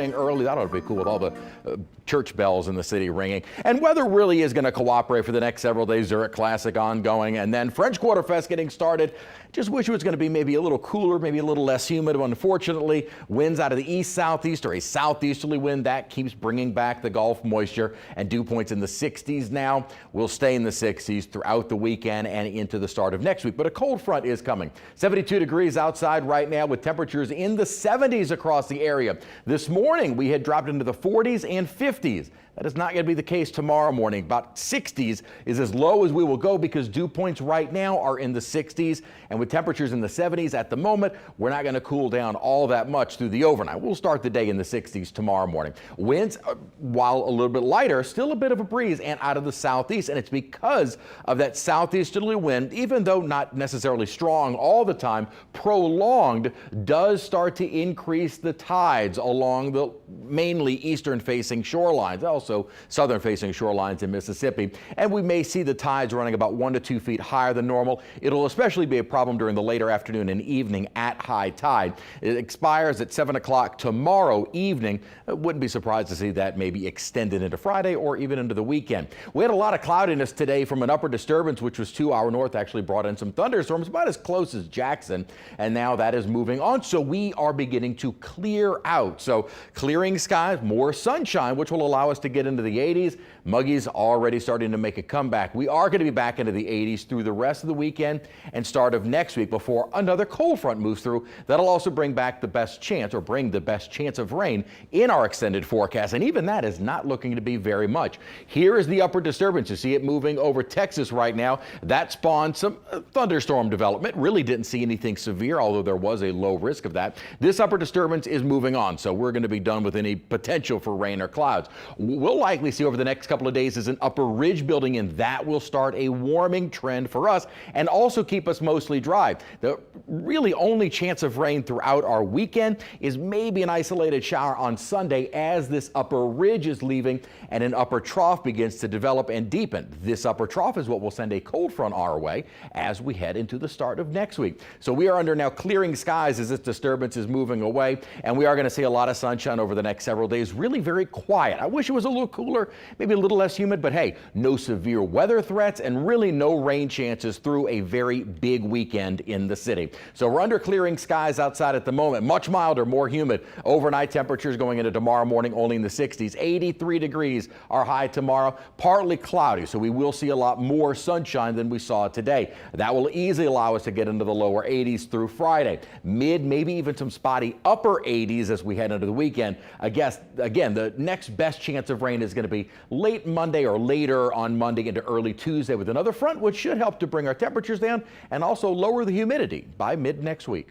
early. That ought to be cool with all the church bells in the city ringing. And weather really is going to cooperate for the next several days. Zurich Classic ongoing, and then French Quarter Fest getting started. Just wish it was going to be maybe a little cooler, maybe a little less humid. Unfortunately, winds out of the east-southeast or a southeasterly wind that keeps bringing back the Gulf moisture, and dew points in the 60s now. Will stay in the 60s throughout the weekend and into the start of next week. But a cold front is coming. 72 degrees outside right now with temperatures in the 70s across the area. This morning we had dropped into the 40s and 50s. That is not going to be the case tomorrow morning. About 60s is as low as we will go because dew points right now are in the 60s, and with temperatures in the 70s at the moment, we're not going to cool down all that much through the overnight. We'll start the day in the 60s tomorrow morning. Winds, while a little bit lighter, still a bit of a breeze and out of the southeast, and it's because of that southeasterly wind, even though not necessarily strong all the time, prolonged, does start to increase the tides along the mainly eastern facing shorelines. Also southern facing shorelines in Mississippi, and we may see the tides running about 1 to 2 feet higher than normal. It'll especially be a problem during the later afternoon and evening at high tide. It expires at 7 o'clock tomorrow evening. I wouldn't be surprised to see that maybe extended into Friday or even into the weekend. We had a lot of cloudiness today from an upper disturbance which was to our north, actually brought in some thunderstorms about as close as Jackson, and now that is moving on, so we are beginning to clear out. So clearing skies, more sunshine, which will allow us to get into the 80s. Muggy's already starting to make a comeback. We are going to be back into the 80s through the rest of the weekend and start of next week before another cold front moves through. That'll also bring back the best chance, or bring the best chance of rain in our extended forecast, and even that is not looking to be very much. Here is the upper disturbance. You see it moving over Texas right now. That spawned some thunderstorm development. Really didn't see anything severe, although there was a low risk of that. This upper disturbance is moving on, so we're going to be done with any potential for rain or clouds. We'll likely see over the next couple of days is an upper ridge building in. That will start a warming trend for us and also keep us mostly dry. The really only chance of rain throughout our weekend is maybe an isolated shower on Sunday as this upper ridge is leaving and an upper trough begins to develop and deepen. This upper trough is what will send a cold front our way as we head into the start of next week. So we are under now clearing skies as this disturbance is moving away, and we are going to see a lot of sunshine over the next several days. Really very quiet. I wish it was a little cooler, maybe a little less humid, but hey, no severe weather threats and really no rain chances through a very big weekend in the city. So we're under clearing skies outside at the moment. Much milder, more humid. Overnight temperatures going into tomorrow morning only in the 60s. 83 degrees our high tomorrow. Partly cloudy, so we will see a lot more sunshine than we saw today. That will easily allow us to get into the lower 80s through Friday. Mid, maybe even some spotty upper 80s as we head into the weekend. I guess, again, the next best chance of rain is going to be late Monday or later on Monday into early Tuesday with another front, which should help to bring our temperatures down and also lower the humidity by mid next week.